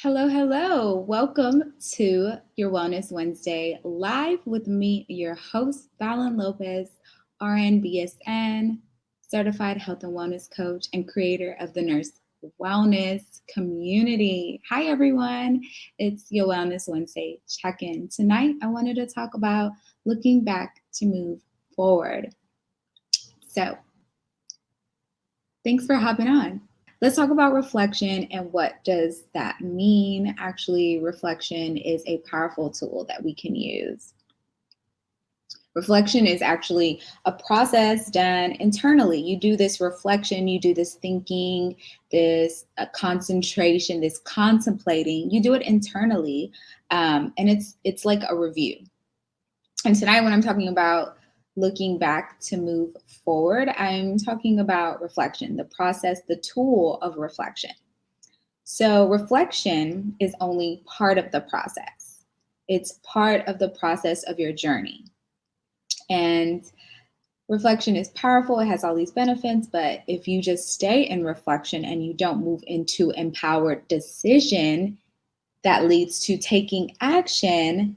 Hello, hello. Welcome to your Wellness Wednesday live with me, your host, Fallon Lopez, RN BSN, certified health and wellness coach, and creator of the Nurse Wellness community. Hi, everyone. It's your Wellness Wednesday check in. Tonight, I wanted to talk about looking back to move forward. So, thanks for hopping on. Let's talk about reflection and what does that mean? Actually, reflection is a powerful tool that we can use. Reflection is actually a process done internally. You do this reflection, you do this thinking, this concentration, this contemplating. You do it internally, and it's like a review. And tonight, when I'm talking about looking back to move forward, I'm talking about reflection, the process, the tool of reflection. So, reflection is only part of the process, it's part of the process of your journey. And reflection is powerful, it has all these benefits, but if you just stay in reflection and you don't move into empowered decision that leads to taking action,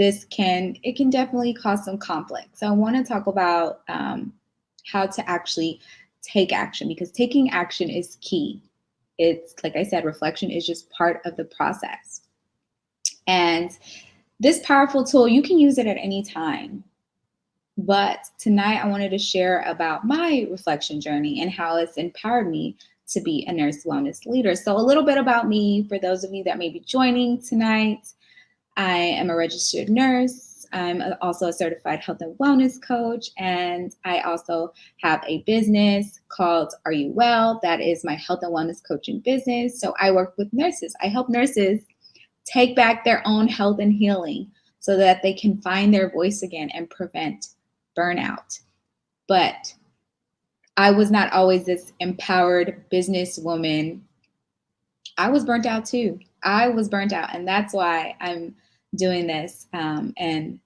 it can definitely cause some conflict. So I want to talk about how to actually take action, because taking action is key. It's like I said, reflection is just part of the process. And this powerful tool, you can use it at any time. But tonight I wanted to share about my reflection journey and how it's empowered me to be a nurse wellness leader. So a little bit about me for those of you that may be joining tonight. I am a registered nurse. I'm also a certified health and wellness coach. And I also have a business called Are You Well? That is my health and wellness coaching business. So I work with nurses. I help nurses take back their own health and healing so that they can find their voice again and prevent burnout. But I was not always this empowered businesswoman. I was burnt out too. And that's why I'm doing this. And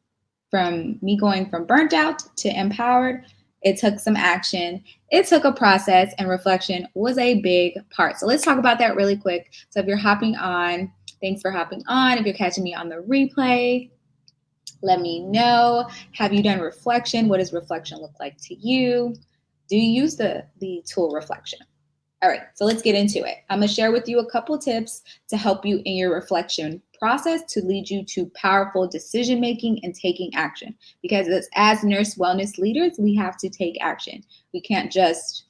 from me going from burnt out to empowered, it took some action. It took a process, and reflection was a big part. So let's talk about that really quick. So if you're hopping on, thanks for hopping on. If you're catching me on the replay, let me know. Have you done reflection? What does reflection look like to you? Do you use the tool reflection? All right, so let's get into it. I'm going to share with you a couple tips to help you in your reflection process to lead you to powerful decision making and taking action. Because as nurse wellness leaders, we have to take action. We can't just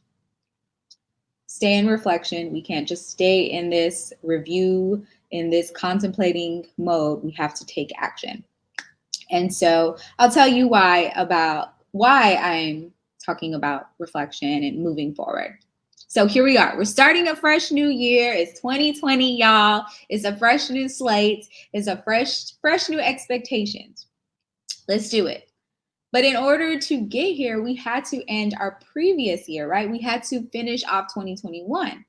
stay in reflection. We can't just stay in this review, in this contemplating mode. We have to take action. And so I'll tell you why I'm talking about reflection and moving forward. So here we are. We're starting a fresh new year. It's 2020, y'all. It's a fresh new slate. It's a fresh new expectations. Let's do it. But in order to get here, we had to end our previous year, right? We had to finish off 2021.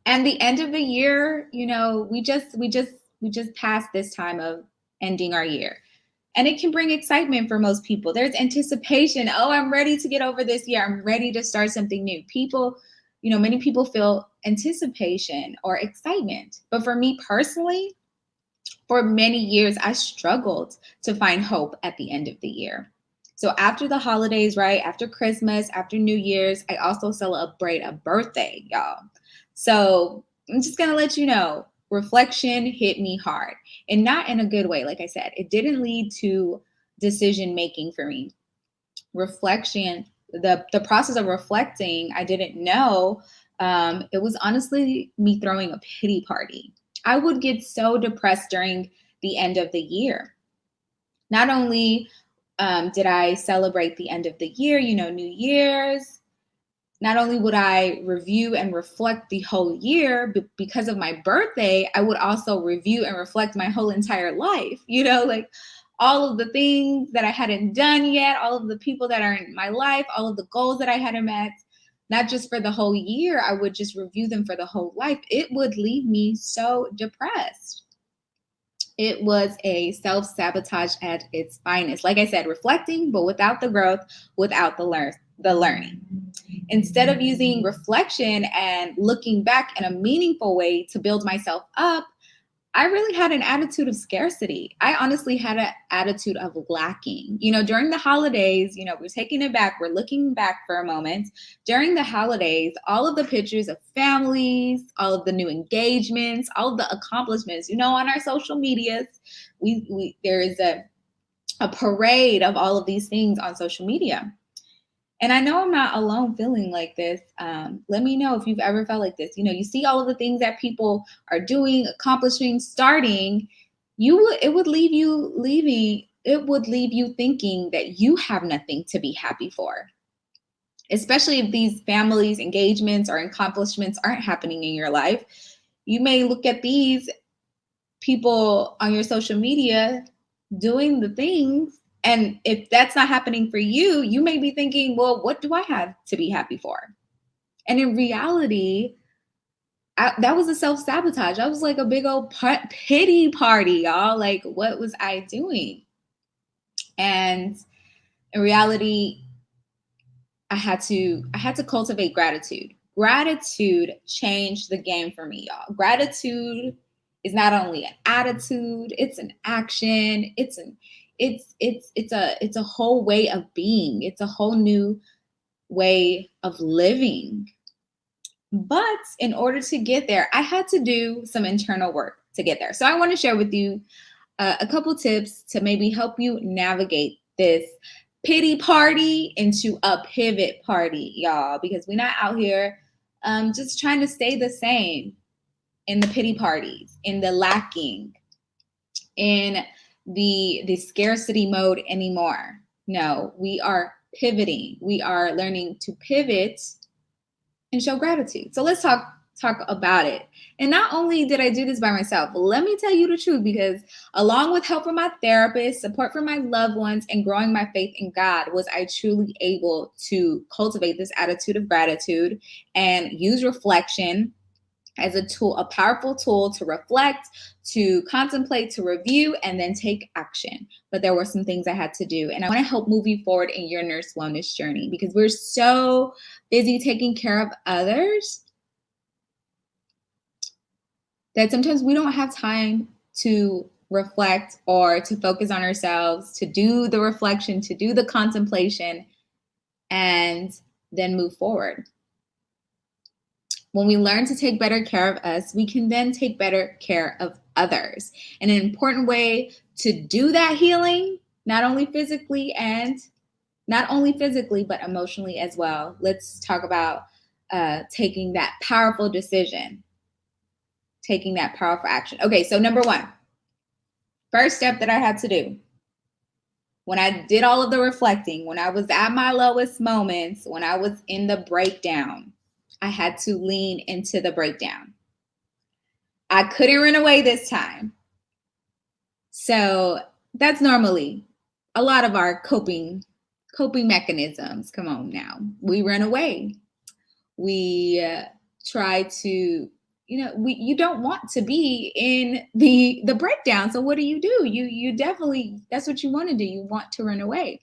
And the end of the year, we just passed this time of ending our year. And it can bring excitement for most people. There's anticipation. Oh, I'm ready to get over this year. I'm ready to start something new. Many people feel anticipation or excitement. But for me personally, for many years, I struggled to find hope at the end of the year. So after the holidays, right, after Christmas, after New Year's, I also celebrate a birthday, y'all. So I'm just going to let you know, reflection hit me hard, and not in a good way. Like I said, it didn't lead to decision making for me. Reflection, the process of reflecting, I didn't know. It was honestly me throwing a pity party. I would get so depressed during the end of the year. Not only did I celebrate the end of the year, New Year's, not only would I review and reflect the whole year, but because of my birthday, I would also review and reflect my whole entire life, like all of the things that I hadn't done yet, all of the people that are in my life, all of the goals that I hadn't met, not just for the whole year, I would just review them for the whole life. It would leave me so depressed. It was a self-sabotage at its finest. Like I said, reflecting, but without the growth, without the the learning. Instead of using reflection and looking back in a meaningful way to build myself up, I really had an attitude of scarcity. I honestly had an attitude of lacking. During the holidays, we're taking it back. We're looking back for a moment. During the holidays, all of the pictures of families, all of the new engagements, all of the accomplishments, on our social medias, there is a parade of all of these things on social media. And I know I'm not alone feeling like this. Let me know if you've ever felt like this. You see all of the things that people are doing, accomplishing, starting. It would leave you thinking that you have nothing to be happy for. Especially if these families, engagements, or accomplishments aren't happening in your life. You may look at these people on your social media doing the things, and if that's not happening for you, you may be thinking, well, what do I have to be happy for? And in reality, that was a self-sabotage. I was like a big old pity party, y'all. Like, what was I doing? And in reality, I had to cultivate gratitude. Gratitude changed the game for me, y'all. Gratitude is not only an attitude, it's an action, it's a whole way of being. It's a whole new way of living. But in order to get there, I had to do some internal work to get there. So I want to share with you a couple tips to maybe help you navigate this pity party into a pivot party, y'all, because we're not out here just trying to stay the same in the pity parties, in the lacking, in the scarcity mode anymore. No, we are pivoting. We are learning to pivot and show gratitude. So let's talk about it. And not only did I do this by myself, let me tell you the truth, because along with help from my therapist, support from my loved ones, and growing my faith in God, was I truly able to cultivate this attitude of gratitude and use reflection as a tool, a powerful tool to reflect, to contemplate, to review, and then take action. But there were some things I had to do. And I want to help move you forward in your nurse wellness journey, because we're so busy taking care of others that sometimes we don't have time to reflect or to focus on ourselves, to do the reflection, to do the contemplation, and then move forward. When we learn to take better care of us, we can then take better care of others. And an important way to do that healing, not only physically, but emotionally as well. Let's talk about taking that powerful decision, taking that powerful action. Okay, so number one, first step that I had to do when I did all of the reflecting, when I was at my lowest moments, when I was in the breakdown, I had to lean into the breakdown. I couldn't run away this time. So that's normally a lot of our coping mechanisms. Come on now. We run away. We try to, you don't want to be in the breakdown. So what do? You definitely, that's what you want to do. You want to run away.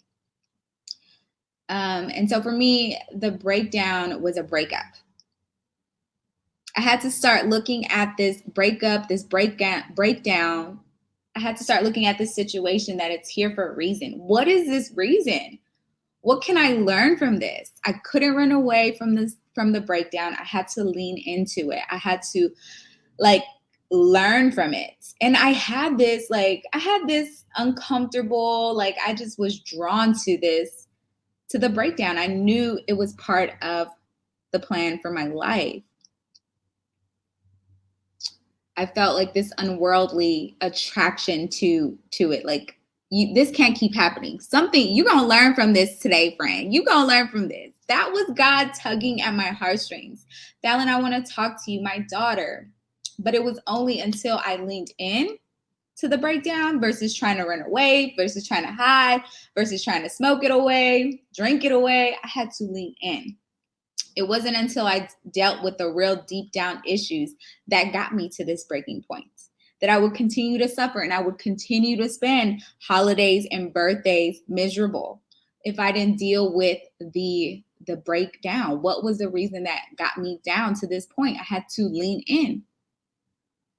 And so for me, the breakdown was a breakup. I had to start looking at this breakup, this breakdown. I had to start looking at this situation that it's here for a reason. What is this reason? What can I learn from this? I couldn't run away from the breakdown. I had to lean into it. I had to learn from it. And I had this uncomfortable, I just was drawn to the breakdown. I knew it was part of the plan for my life. I felt like this unworldly attraction to it. This can't keep happening. You're going to learn from this today, friend. You're going to learn from this. That was God tugging at my heartstrings. Fallon, I want to talk to you, my daughter. But it was only until I leaned in to the breakdown versus trying to run away, versus trying to hide, versus trying to smoke it away, drink it away. I had to lean in. It wasn't until I dealt with the real deep down issues that got me to this breaking point that I would continue to suffer, and I would continue to spend holidays and birthdays miserable, if I didn't deal with the breakdown? What was the reason that got me down to this point? I had to lean in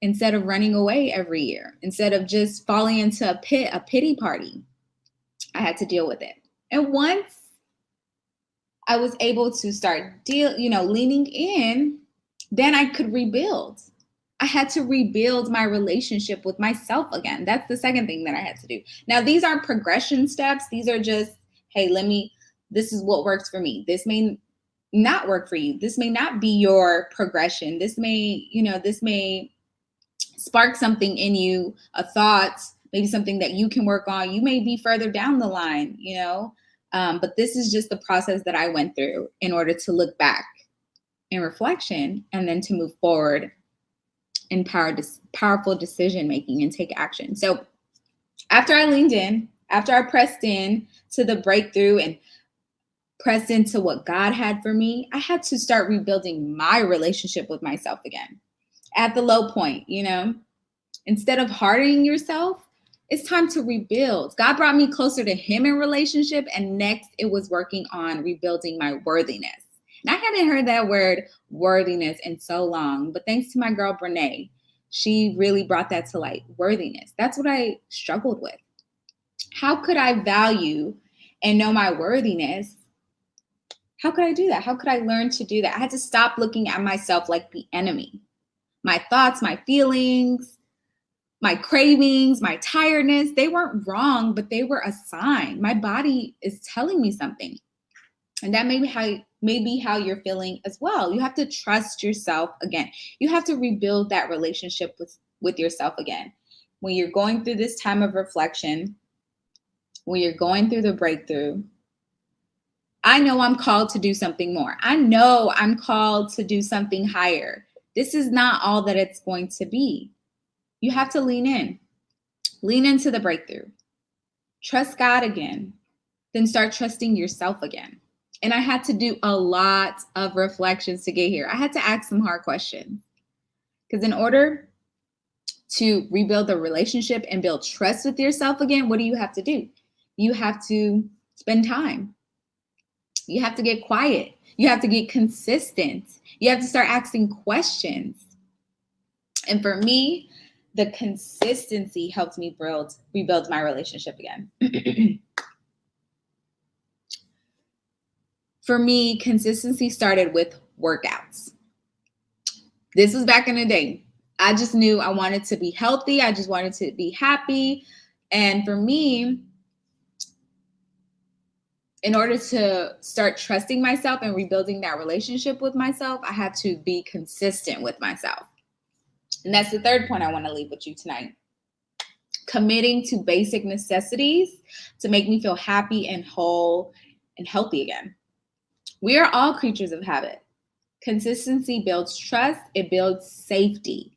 instead of running away every year, instead of just falling into a pity party. I had to deal with it. And once I was able to start leaning in, then I could rebuild. I had to rebuild my relationship with myself again. That's the second thing that I had to do. Now, these aren't progression steps. These are just, hey, this is what works for me. This may not work for you. This may not be your progression. This may spark something in you, a thought, maybe something that you can work on. You may be further down the line, but this is just the process that I went through in order to look back in reflection and then to move forward in powerful decision making and take action. So after I leaned in, after I pressed in to the breakthrough and pressed into what God had for me, I had to start rebuilding my relationship with myself again. At the low point, instead of hardening yourself, it's time to rebuild. God brought me closer to him in relationship, and next it was working on rebuilding my worthiness. And I hadn't heard that word worthiness in so long, but thanks to my girl Brene, she really brought that to light. Worthiness. That's what I struggled with. How could I value and know my worthiness? How could I do that? How could I learn to do that? I had to stop looking at myself like the enemy. My thoughts, my feelings, my cravings, my tiredness, they weren't wrong, but they were a sign. My body is telling me something. And that may be how you're feeling as well. You have to trust yourself again. You have to rebuild that relationship with yourself again. When you're going through this time of reflection, when you're going through the breakthrough, I know I'm called to do something more. I know I'm called to do something higher. This is not all that it's going to be. You have to lean in. Lean into the breakthrough. Trust God again. Then start trusting yourself again. And I had to do a lot of reflections to get here. I had to ask some hard questions. Because in order to rebuild the relationship and build trust with yourself again, what do you have to do? You have to spend time. You have to get quiet. You have to get consistent. You have to start asking questions. And for me, the consistency helped me rebuild my relationship again. For me, consistency started with workouts. This was back in the day. I just knew I wanted to be healthy. I just wanted to be happy. And for me, in order to start trusting myself and rebuilding that relationship with myself, I had to be consistent with myself. And that's the third point I want to leave with you tonight. Committing to basic necessities to make me feel happy and whole and healthy again. We are all creatures of habit. Consistency builds trust. It builds safety.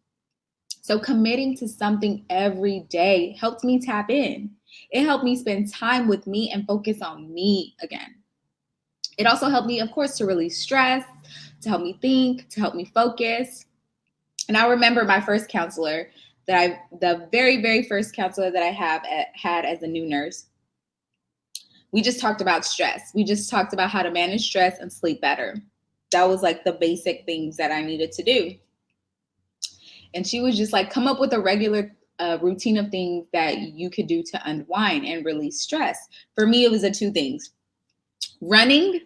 So committing to something every day helped me tap in. It helped me spend time with me and focus on me again. It also helped me, of course, to release stress, to help me think, to help me focus. And I remember my first counselor the very, very first counselor that I had as a new nurse. We just talked about stress. We just talked about how to manage stress and sleep better. That was like the basic things that I needed to do. And she was just like, come up with a regular routine of things that you could do to unwind and release stress. For me, it was the two things: running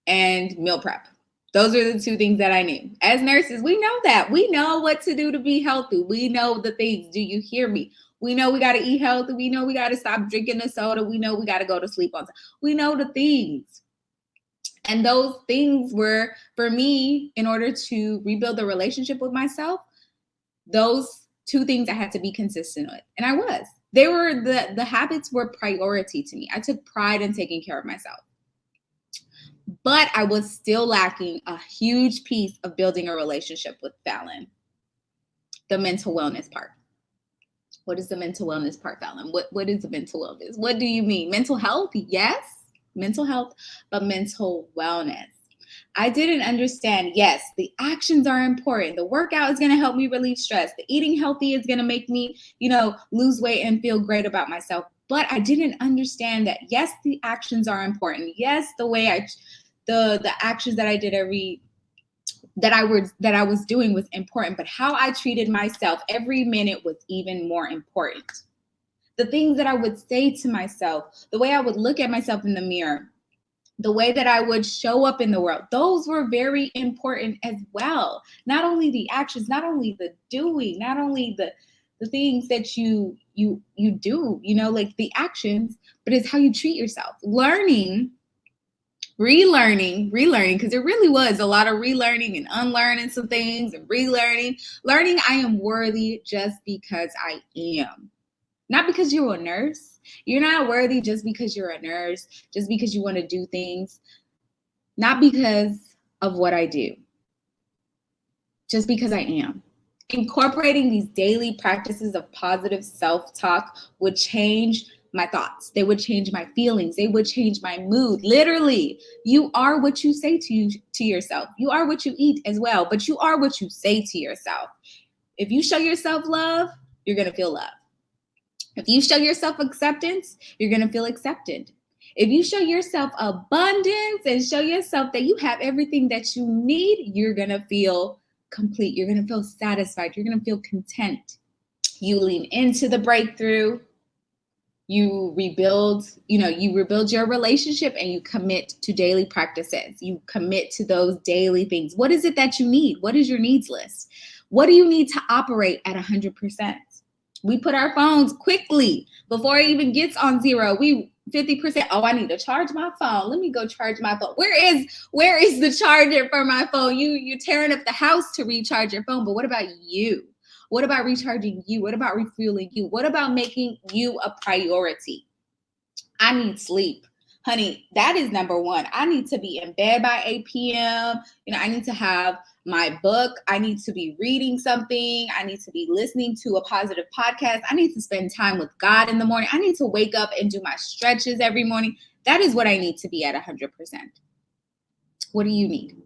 and meal prep. Those are the two things that I knew. As nurses, we know that. We know what to do to be healthy. We know the things. Do you hear me? We know we got to eat healthy. We know we got to stop drinking the soda. We know we got to go to sleep on time. We know the things. And those things were, for me, in order to rebuild the relationship with myself, those two things I had to be consistent with. And I was. They were the habits were priority to me. I took pride in taking care of myself. But I was still lacking a huge piece of building a relationship with Fallon. The mental wellness part. What is the mental wellness part, Fallon? What is the mental wellness? What do you mean? Mental health? Yes, mental health, but mental wellness. I didn't understand, yes, the actions are important. The workout is going to help me relieve stress. The eating healthy is going to make me, lose weight and feel great about myself. but I didn't understand that, yes, the actions are important. Yes, the actions that I did that I was doing was important, but how I treated myself every minute was even more important. The things that I would say to myself, the way I would look at myself in the mirror, the way that I would show up in the world, those were very important as well. Not only the actions, not only the doing, not only the things that you do, like the actions, but it's how you treat yourself. Relearning, because it really was a lot of relearning and unlearning some things and relearning. Learning I am worthy just because I am. Not because you're a nurse. You're not worthy just because you're a nurse, just because you want to do things. Not because of what I do, just because I am. Incorporating these daily practices of positive self-talk would change my thoughts. They would change my feelings. They would change my mood. Literally, you are what you say to yourself. You are what you eat as well, but you are what you say to yourself. If you show yourself love, you're going to feel love. If you show yourself acceptance, you're going to feel accepted. If you show yourself abundance and show yourself that you have everything that you need, you're going to feel complete. You're going to feel satisfied. You're going to feel content. You lean into the breakthrough. You rebuild your relationship, and you commit to daily practices. You commit to those daily things. What is it that you need? What is your needs list? What do you need to operate at 100%? We put our phones quickly before it even gets on zero. 50%. Oh, I need to charge my phone. Let me go charge my phone. Where is the charger for my phone? You're tearing up the house to recharge your phone. But what about you? What about recharging you? What about refueling you? What about making you a priority? I need sleep. Honey, that is number one. I need to be in bed by 8 p.m. I need to have my book. I need to be reading something. I need to be listening to a positive podcast. I need to spend time with God in the morning. I need to wake up and do my stretches every morning. That is what I need to be at 100%. What do you need?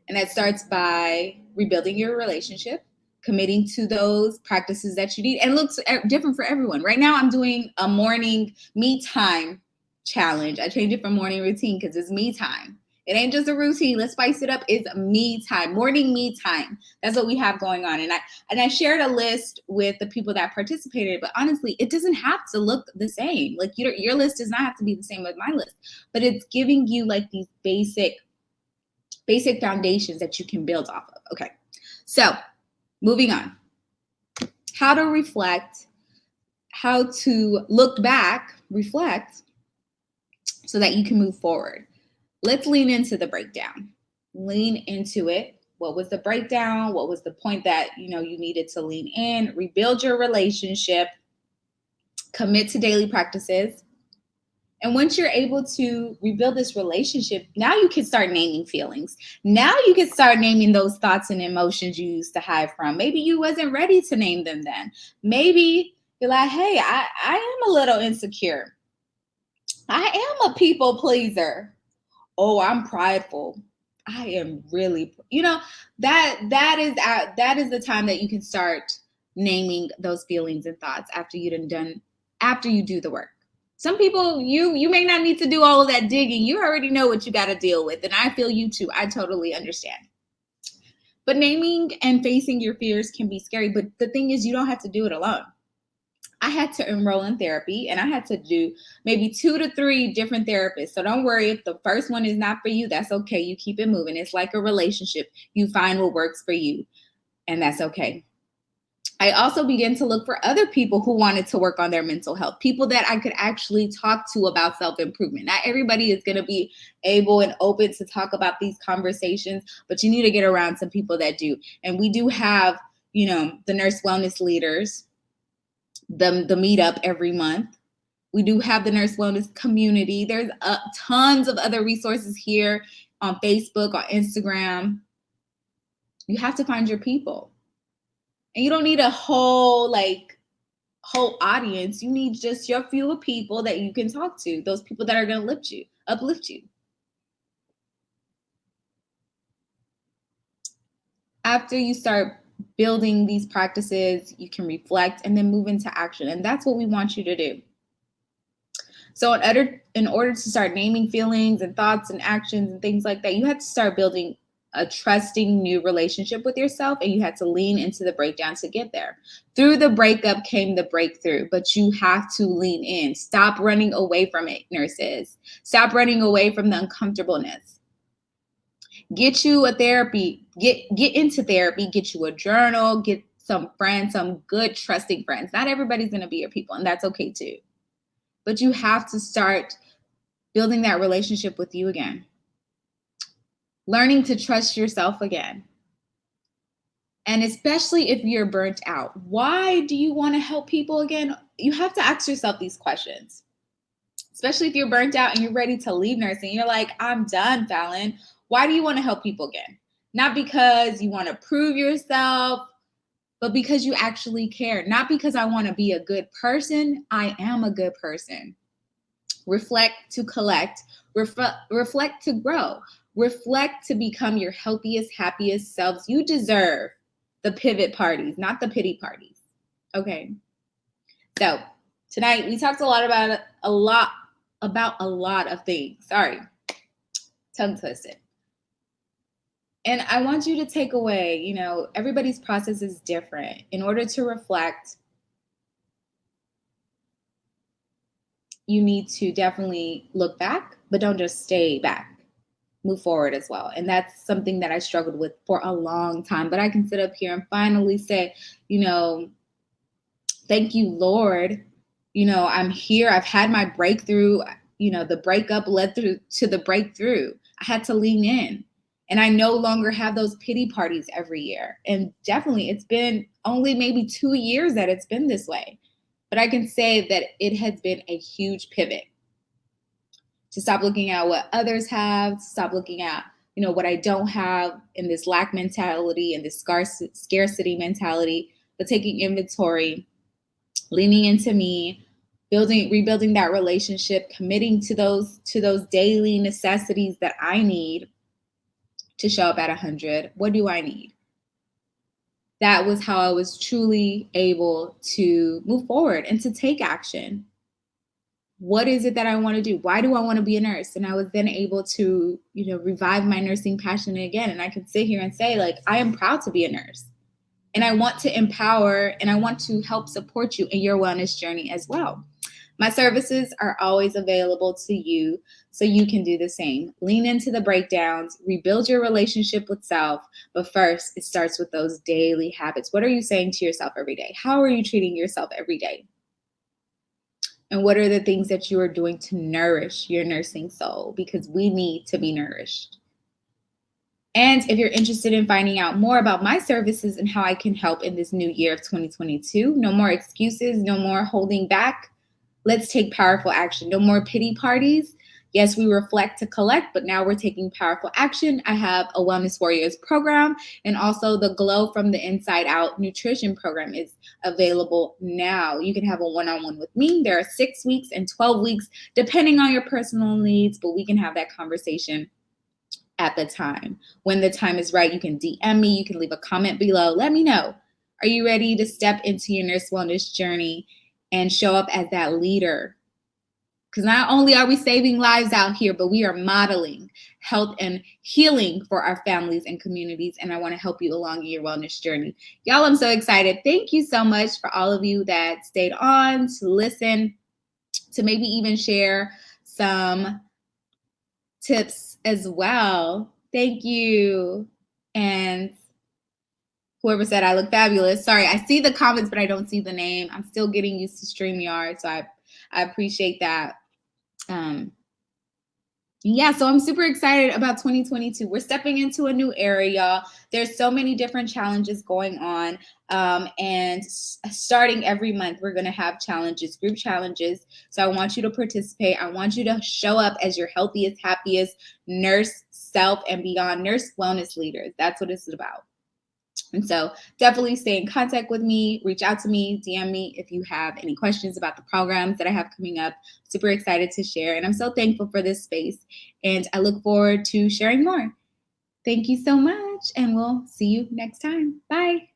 And that starts by rebuilding your relationship, committing to those practices that you need. And it looks different for everyone. Right now, I'm doing a morning me time challenge. I changed it from morning routine because it's me time. It ain't just a routine. Let's spice it up. It's me time, morning me time. That's what we have going on. And I shared a list with the people that participated, but honestly, it doesn't have to look the same. Like your list does not have to be the same as my list, but it's giving you like these basic foundations that you can build off of. Okay. So moving on, how to reflect, how to look back, reflect, so that you can move forward. Let's lean into the breakdown. Lean into it. What was the breakdown? What was the point that you needed to lean in? Rebuild your relationship. Commit to daily practices. And once you're able to rebuild this relationship, now you can start naming feelings. Now you can start naming those thoughts and emotions you used to hide from. Maybe you wasn't ready to name them then. Maybe you're like, hey, I am a little insecure. I am a people pleaser. Oh, I'm prideful. I am really, that is the time that you can start naming those feelings and thoughts after you do the work. Some people, you may not need to do all of that digging. You already know what you got to deal with. And I feel you too. I totally understand. But naming and facing your fears can be scary. But the thing is, you don't have to do it alone. I had to enroll in therapy, and I had to do maybe 2 to 3 different therapists. So don't worry if the first one is not for you. That's okay. You keep it moving. It's like a relationship. You find what works for you, and that's okay. I also began to look for other people who wanted to work on their mental health, people that I could actually talk to about self-improvement. Not everybody is going to be able and open to talk about these conversations, but you need to get around some people that do. And we do have, the nurse wellness leaders, the meetup every month. We do have the nurse wellness community. There's tons of other resources here on Facebook, on Instagram. You have to find your people. And you don't need a whole audience. You need just your few of people that you can talk to, those people that are going to uplift you. After you start building these practices, you can reflect and then move into action. And that's what we want you to do. So in order to start naming feelings and thoughts and actions and things like that, you had to start building a trusting new relationship with yourself, and you had to lean into the breakdown to get there. Through the breakup came the breakthrough, but you have to lean in. Stop running away from it, nurses. Stop running away from the uncomfortableness. Get you a therapy, get into therapy, get you a journal, get some friends, some good trusting friends. Not everybody's going to be your people, and that's okay too. But you have to start building that relationship with you again. Learning to trust yourself again. And especially if you're burnt out, why do you want to help people again? You have to ask yourself these questions. Especially if you're burnt out and you're ready to leave nursing. You're like, I'm done, Fallon. Why do you want to help people again? Not because you want to prove yourself, but because you actually care. Not because I want to be a good person. I am a good person. Reflect to collect. Reflect to grow. Reflect to become your healthiest, happiest selves. You deserve the pivot parties, not the pity parties. Okay. So tonight we talked a lot about a lot of things. Sorry, tongue twisted. And I want you to take away, everybody's process is different. In order to reflect, you need to definitely look back, but don't just stay back. Move forward as well. And that's something that I struggled with for a long time. But I can sit up here and finally say, thank you, Lord. I'm here. I've had my breakthrough. The breakup led to the breakthrough. I had to lean in. And I no longer have those pity parties every year. And definitely, it's been only maybe 2 years that it's been this way. But I can say that it has been a huge pivot. To stop looking at what others have, to stop looking at, what I don't have, in this lack mentality and this scarcity mentality, but taking inventory, leaning into me, rebuilding that relationship, committing to those daily necessities that I need to show up at 100. What do I need? That was how I was truly able to move forward and to take action. What is it that I want to do? Why do I want to be a nurse? And I was then able to, revive my nursing passion again. And I could sit here and say, I am proud to be a nurse. And I want to empower and I want to help support you in your wellness journey as well. My services are always available to you, so you can do the same. Lean into the breakdowns, rebuild your relationship with self. But first, it starts with those daily habits. What are you saying to yourself every day? How are you treating yourself every day? And what are the things that you are doing to nourish your nursing soul? Because we need to be nourished. And if you're interested in finding out more about my services and how I can help in this new year of 2022, no more excuses, no more holding back. Let's take powerful action. No more pity parties. Yes, we reflect to collect, but now we're taking powerful action. I have a Wellness Warriors program, and also the Glow from the Inside Out nutrition program is available now. You can have a one-on-one with me. There are 6 weeks and 12 weeks, depending on your personal needs, but we can have that conversation at the time. When the time is right, you can DM me. You can leave a comment below. Let me know. Are you ready to step into your nurse wellness journey and show up as that leader? Because not only are we saving lives out here, but we are modeling health and healing for our families and communities. And I want to help you along in your wellness journey. Y'all, I'm so excited. Thank you so much for all of you that stayed on to listen, to maybe even share some tips as well. Thank you. And whoever said I look fabulous. Sorry, I see the comments, but I don't see the name. I'm still getting used to StreamYard, so I appreciate that. So I'm super excited about 2022. We're stepping into a new era, y'all. There's so many different challenges going on. And starting every month, we're going to have challenges, group challenges. So I want you to participate. I want you to show up as your healthiest, happiest nurse self and beyond nurse wellness leaders. That's what it's about. And so definitely stay in contact with me, reach out to me, DM me if you have any questions about the programs that I have coming up. Super excited to share. And I'm so thankful for this space. And I look forward to sharing more. Thank you so much. And we'll see you next time. Bye.